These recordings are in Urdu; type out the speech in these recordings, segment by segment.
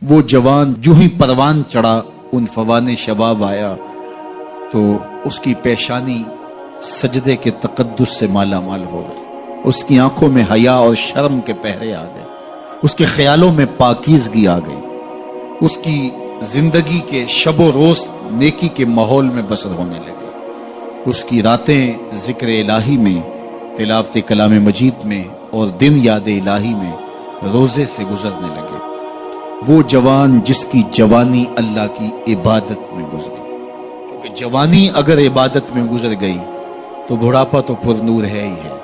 وہ جوان جو ہی پروان چڑھا ان فوان شباب آیا تو اس کی پیشانی سجدے کے تقدس سے مالا مال ہو گئی، اس کی آنکھوں میں حیا اور شرم کے پہرے آ گئے، اس کے خیالوں میں پاکیزگی آ گئی، اس کی زندگی کے شب و روز نیکی کے ماحول میں بسر ہونے لگے، اس کی راتیں ذکر الہی میں، تلاوت کلام مجید میں اور دن یاد الہی میں روزے سے گزرنے لگے۔ وہ جوان جس کی جوانی اللہ کی عبادت میں گزری، کیونکہ جوانی اگر عبادت میں گزر گئی تو بڑھاپا تو پر نور ہے ہی ہے۔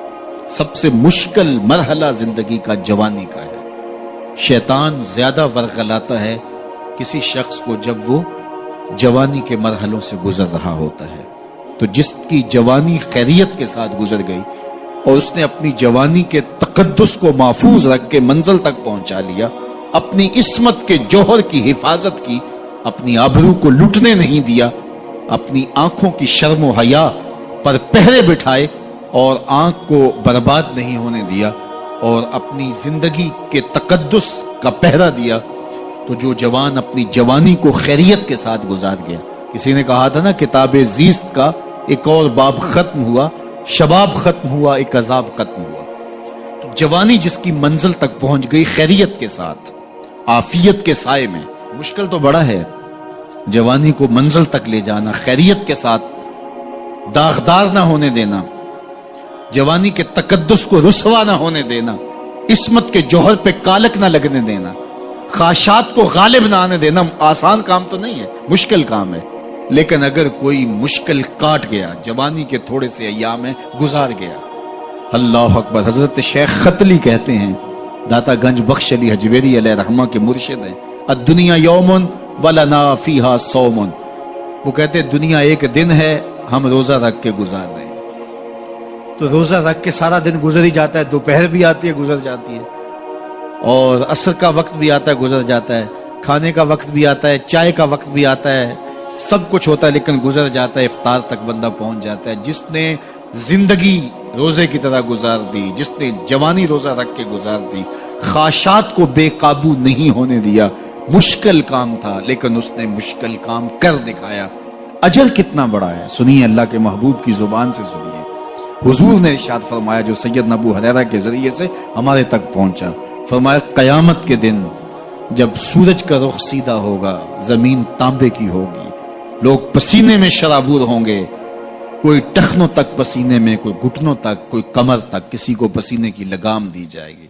سب سے مشکل مرحلہ زندگی کا جوانی کا ہے۔ شیطان زیادہ ورغلاتا ہے کسی شخص کو جب وہ جوانی کے مرحلوں سے گزر رہا ہوتا ہے۔ تو جس کی جوانی خیریت کے ساتھ گزر گئی اور اس نے اپنی جوانی کے تقدس کو محفوظ رکھ کے منزل تک پہنچا لیا، اپنی عصمت کے جوہر کی حفاظت کی، اپنی آبرو کو لٹنے نہیں دیا، اپنی آنکھوں کی شرم و حیا پر پہرے بٹھائے اور آنکھ کو برباد نہیں ہونے دیا اور اپنی زندگی کے تقدس کا پہرا دیا، تو جو جوان اپنی جوانی کو خیریت کے ساتھ گزار گیا۔ کسی نے کہا تھا نا، کتاب زیست کا ایک اور باب ختم ہوا، شباب ختم ہوا، ایک عذاب ختم ہوا۔ تو جوانی جس کی منزل تک پہنچ گئی خیریت کے ساتھ، عافیت کے سائے میں، مشکل تو بڑا ہے جوانی کو منزل تک لے جانا، خیریت کے ساتھ داغدار نہ ہونے دینا، جوانی کے تقدس کو رسوا نہ ہونے دینا، عصمت کے جوہر پہ کالک نہ لگنے دینا، خواہشات کو غالب نہ آنے دینا۔ آسان کام تو نہیں ہے، مشکل کام ہے، لیکن اگر کوئی مشکل کاٹ گیا، جوانی کے تھوڑے سے ایام میں گزار گیا، اللہ اکبر۔ حضرت شیخ خطلی کہتے ہیں، داتا گنج بخش علی حجویری علیہ رحمہ کے مرشد ہیں، الدنیا یوم ولنا فیہا صوم۔ وہ کہتے ہیں دنیا ایک دن ہے، ہم روزہ رکھ کے گزار رہے ہیں۔ تو روزہ رکھ کے سارا دن گزر ہی جاتا ہے، دوپہر بھی آتی ہے گزر جاتی ہے، اور عصر کا وقت بھی آتا ہے گزر جاتا ہے، کھانے کا وقت بھی آتا ہے، چائے کا وقت بھی آتا ہے، سب کچھ ہوتا ہے لیکن گزر جاتا ہے، افطار تک بندہ پہنچ جاتا ہے۔ جس نے زندگی روزے کی طرح گزار دی، جس نے جوانی روزہ رکھ کے گزار دی، خواہشات کو بے قابو نہیں ہونے دیا، مشکل کام تھا لیکن اس نے مشکل کام کر دکھایا۔ اجر کتنا بڑا ہے، سنیے اللہ کے محبوب کی زبان سے سنیے۔ حضور نے ارشاد فرمایا جو سید ابو ہریرہ کے ذریعے سے ہمارے تک پہنچا، فرمایا قیامت کے دن جب سورج کا رخ سیدھا ہوگا، زمین تانبے کی ہوگی، لوگ پسینے میں شرابور ہوں گے، کوئی ٹخنوں تک پسینے میں، کوئی گھٹنوں تک، کوئی کمر تک، کسی کو پسینے کی لگام دی جائے گی،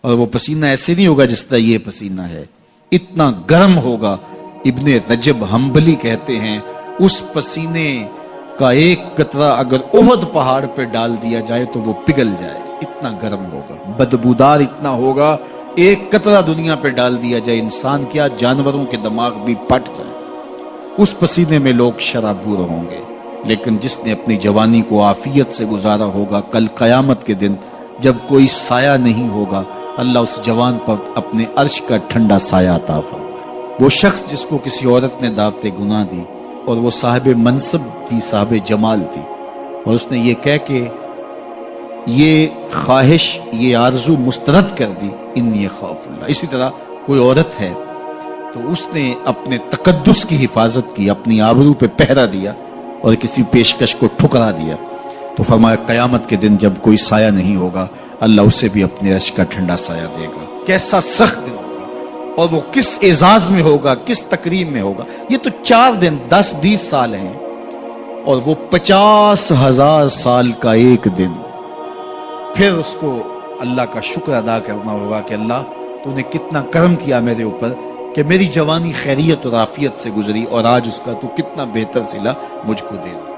اور وہ پسینہ ایسے نہیں ہوگا جس طرح یہ پسینہ ہے، اتنا گرم ہوگا۔ ابن رجب حنبلی کہتے ہیں اس پسینے کا ایک قطرہ اگر احد پہاڑ پہ ڈال دیا جائے تو وہ پگھل جائے، اتنا گرم ہوگا، بدبودار اتنا ہوگا، ایک قطرہ دنیا پہ ڈال دیا جائے، انسان کیا جانوروں کے دماغ بھی پھٹ جائے، اس پسینے میں لوگ شرابور ہوں گے۔ لیکن جس نے اپنی جوانی کو عافیت سے گزارا ہوگا، کل قیامت کے دن جب کوئی سایہ نہیں ہوگا، اللہ اس جوان پر اپنے عرش کا ٹھنڈا سایہ عطا فرمائے۔ وہ شخص جس کو کسی عورت نے دعوت گناہ دی اور وہ صاحب منصب تھی، صاحب جمال تھی، اور اس نے یہ کہہ کے یہ خواہش، یہ آرزو مسترد کر دی، انی خاف اللہ۔ اسی طرح کوئی عورت ہے تو اس نے اپنے تقدس کی حفاظت کی، اپنی آبرو پہ پہرا دیا اور کسی پیشکش کو ٹھکرا دیا، تو فرمایا قیامت کے دن جب کوئی سایہ نہیں ہوگا، اللہ اسے بھی اپنے عرش کا ٹھنڈا سایہ دے گا۔ کیسا سخت دن ہوگا، اور وہ کس اعزاز میں ہوگا، کس تکریم میں ہوگا۔ یہ تو 4 دن 10-20 سال ہیں، اور وہ 50,000 سال کا ایک دن۔ پھر اس کو اللہ کا شکر ادا کرنا ہوگا کہ اللہ تو نے کتنا کرم کیا میرے اوپر کہ میری جوانی خیریت اور عافیت سے گزری، اور آج اس کا تو کتنا بہتر صلہ مجھ کو دے دے۔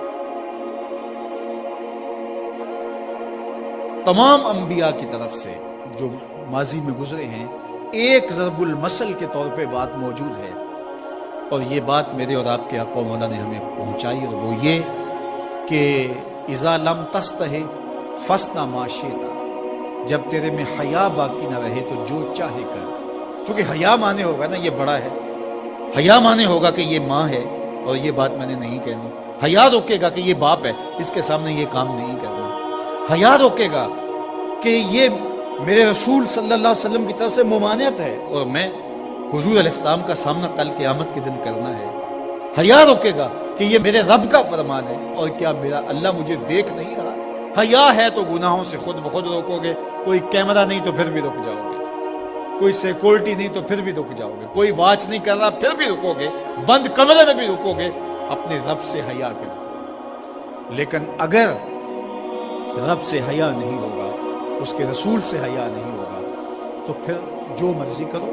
تمام انبیاء کی طرف سے جو ماضی میں گزرے ہیں، ایک ضرب المثل کے طور پہ بات موجود ہے، اور یہ بات میرے اور آپ کے آقا مولا نے ہمیں پہنچائی، اور وہ یہ کہ اذا لم تستحی فاصنع ما شئت، جب تیرے میں حیا باقی نہ رہے تو جو چاہے کر۔ چونکہ حیا مانے ہوگا نا یہ بڑا ہے، حیا مانے ہوگا کہ یہ ماں ہے اور یہ بات میں نے نہیں کہنی، حیا روکے گا کہ یہ باپ ہے، اس کے سامنے یہ کام نہیں کرنا، حیا روکے گا کہ یہ میرے رسول صلی اللہ علیہ وسلم کی طرف سے ممانعت ہے اور میں حضور علیہ السلام کا سامنا کل قیامت کے دن کرنا ہے، حیا روکے گا کہ یہ میرے رب کا فرمان ہے، اور کیا میرا اللہ مجھے دیکھ نہیں رہا؟ حیا ہے تو گناہوں سے خود بخود روکو گے، کوئی کیمرہ نہیں تو پھر بھی رک جاؤ گے، کوئی سیکورٹی نہیں تو پھر بھی رک جاؤ گے، کوئی واچ نہیں کر رہا پھر بھی رکو گے، بند کمرے میں بھی رکو گے، اپنے رب سے حیا کرو۔ لیکن اگر رب سے حیا نہیں ہوگا، اس کے رسول سے حیا نہیں ہوگا، تو پھر جو مرضی کرو،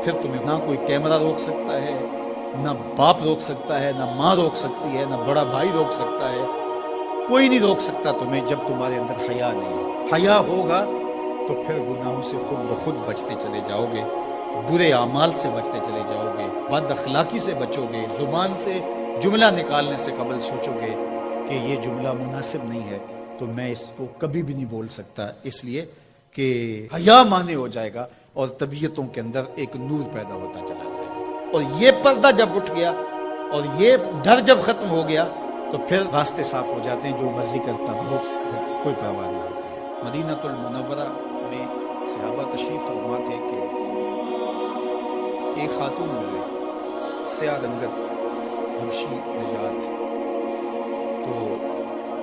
پھر تمہیں نہ کوئی کیمرہ روک سکتا ہے، نہ باپ روک سکتا ہے، نہ ماں روک سکتی ہے، نہ بڑا بھائی روک سکتا ہے، کوئی نہیں روک سکتا تمہیں جب تمہارے اندر حیا نہیں ہے۔ حیا ہوگا تو پھر گناہوں سے خود بخود بچتے چلے جاؤ گے، برے اعمال سے بچتے چلے جاؤ گے، بد اخلاقی سے بچو گے، زبان سے جملہ نکالنے سے قبل سوچو گے کہ یہ جملہ مناسب نہیں ہے تو میں اس کو کبھی بھی نہیں بول سکتا، اس لیے کہ حیا مانے ہو جائے گا اور طبیعتوں کے اندر ایک نور پیدا ہوتا چلا جائے گا، اور یہ پردہ جب اٹھ گیا اور یہ ڈر جب ختم ہو گیا تو پھر راستے صاف ہو جاتے ہیں، جو مرضی کرتا رہو، پھر کوئی پرواہ نہیں ہوتی ہے۔ مدینہ المنورہ میں صحابہ تشریف فرما تھے کہ ایک خاتون گزرے، سیاہ رنگت حبشی نژاد، تو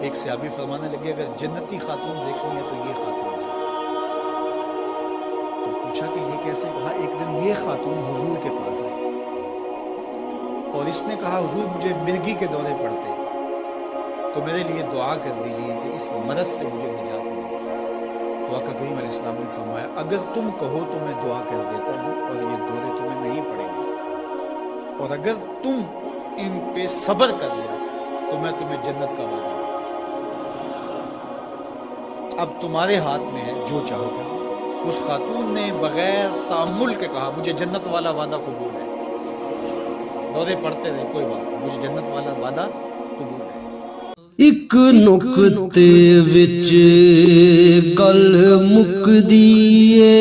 ایک صحابی فرمانے لگے اگر جنتی خاتون دیکھنی ہے تو یہ خاتون ہے۔ تو پوچھا کہ یہ کیسے؟ کہا ایک دن یہ خاتون حضور کے پاس آئی اور اس نے کہا حضور مجھے مرگی کے دورے پڑتے ہیں تو میرے لیے دعا کر دیجیے کہ اس مرض سے مجھے نجات ملے۔ تو آقا کریم علیہ السلام نے فرمایا اگر تم کہو تو میں دعا کر دیتا ہوں اور یہ دورے تمہیں نہیں پڑیں گے، اور اگر تم ان پہ صبر کر لو تو میں تمہیں جنت کا وعدہ دوں۔ اب تمہارے ہاتھ میں ہے، جو چاہو کر لو۔ اس خاتون نے بغیر تأمل کے کہا مجھے جنت والا وعدہ قبول ہے، دورے پڑتے رہے کوئی بات نہیں، مجھے جنت والا وعدہ قبول ہے۔ ایک نقطے وچ گل مکدی اے،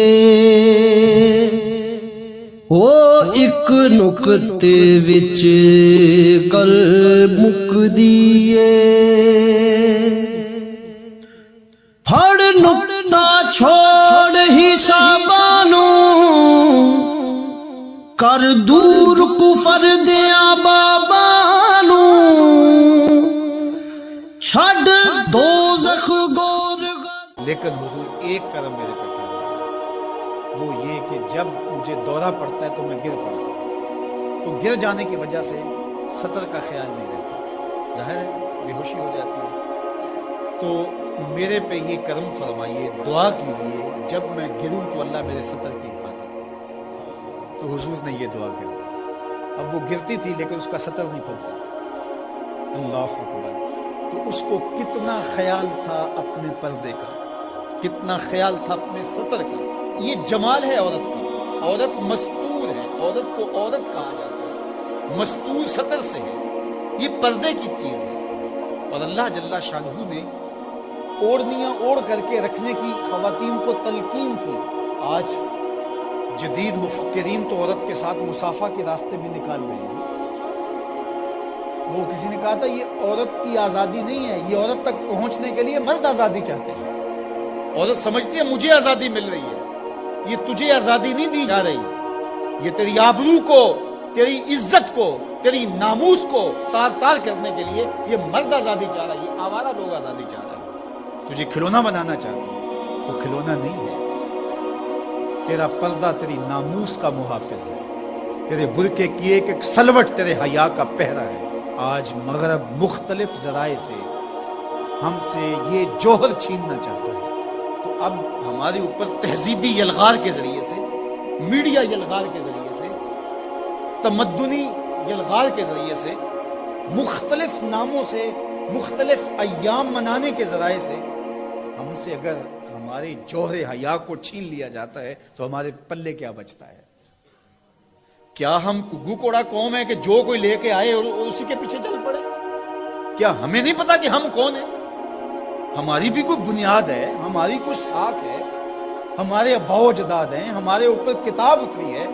او ایک نقطے وچ گل مکدی اے، پھڑ نقطہ چھوڑ حساباں نوں، کر دور کفر دیاں باباں نوں، چھڈ دوزخ گور۔ لیکن حضور ایک کرم میرے پہ فرمایا، وہ یہ کہ جب مجھے دورہ پڑتا ہے تو میں گر پڑتا ہوں، تو گر جانے کی وجہ سے سطر کا خیال نہیں رہتا، ظاہر ہے بے ہوشی ہو جاتی ہے، تو میرے پہ یہ کرم فرمائیے، دعا کیجئے جب میں گروں تو اللہ میرے سطر کی حفاظت کرے۔ تو حضور نے یہ دعا کری۔ اب وہ گرتی تھی لیکن اس کا سطر نہیں کھلتا تھا، اللہ اکبر۔ تو اس کو کتنا خیال تھا اپنے پردے کا، کتنا خیال تھا اپنے سطر کا۔ یہ جمال ہے عورت کا، عورت مستور ہے، عورت کو عورت کہا جاتا ہے، مستور سطر سے ہے، یہ پردے کی چیز ہے۔ اور اللہ جل شانہ نے اوڑھنیاں اوڑھ کر کے رکھنے کی خواتین کو تلقین کی۔ آج جدید مفکرین تو عورت کے ساتھ مصافحہ کے راستے بھی نکال رہے ہیں۔ وہ کسی نے کہا تھا یہ عورت کی آزادی نہیں ہے، یہ عورت تک پہنچنے کے لیے مرد آزادی چاہتے ہیں۔ عورت سمجھتی ہے مجھے آزادی مل رہی ہے، یہ تجھے آزادی نہیں دی جا رہی، یہ تیری آبرو کو، تیری عزت کو، تیری ناموس کو تار تار کرنے کے لیے یہ مرد آزادی چاہ رہا ہے، یہ آوارہ لوگ آزادی چاہ رہے ہیں۔ تجھے کھلونا بنانا چاہتے ہیں تو کھلونا نہیں ہے، تیرا پردہ تیری ناموس کا محافظ ہے، تیرے برقعے کی ایک ایک سلوٹ تیرے حیا کا پہرا ہے۔ آج مغرب مختلف ذرائع سے ہم سے یہ جوہر چھیننا چاہتا ہے، تو اب ہمارے اوپر تہذیبی یلغار کے ذریعے سے، میڈیا یلغار کے ذریعے سے، تمدنی یلغار کے ذریعے سے، مختلف ناموں سے، مختلف ایام منانے کے ذرائع سے ہم سے اگر ہمارے جوہر حیا کو چھین لیا جاتا ہے تو ہمارے پلے کیا بچتا ہے؟ کیا ہم گگو کوڑا قوم ہے کہ جو کوئی لے کے آئے اور اسی کے پیچھے چل پڑے؟ کیا ہمیں نہیں پتا کہ ہم کون ہیں؟ ہماری بھی کوئی بنیاد ہے، ہماری کوئی ساکھ ہے، ہمارے ابا و اجداد ہیں، ہمارے اوپر کتاب اتری ہے،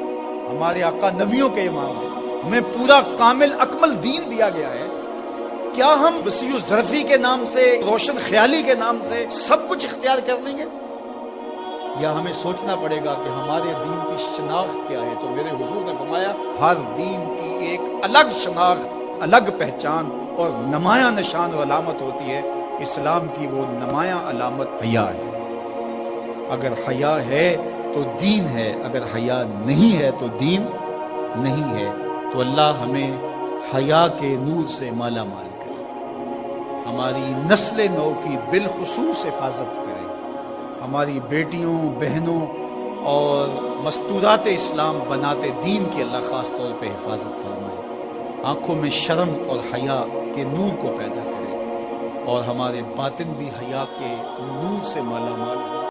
ہمارے آقا نبیوں کے امام ہیں، ہمیں پورا کامل اکمل دین دیا گیا ہے۔ کیا ہم وسیع ظرفی کے نام سے، روشن خیالی کے نام سے سب کچھ اختیار کر لیں گے؟ یا ہمیں سوچنا پڑے گا کہ ہمارے دین کی شناخت کیا ہے؟ تو میرے حضور نے فرمایا ہر دین کی ایک الگ شناخت، الگ پہچان اور نمایاں نشان اور علامت ہوتی ہے۔ اسلام کی وہ نمایاں علامت حیا ہے۔ اگر حیا ہے تو دین ہے، اگر حیا نہیں ہے تو دین نہیں ہے۔ تو اللہ ہمیں حیا کے نور سے مالا مال کرے، ہماری نسل نو کی بالخصوص حفاظت کرے، ہماری بیٹیوں، بہنوں اور مستورات اسلام بناتے دین کی اللہ خاص طور پہ حفاظت فرمائے، آنکھوں میں شرم اور حیا کے نور کو پیدا کرے، اور ہمارے باطن بھی حیا کے نور سے مالا مال ہو۔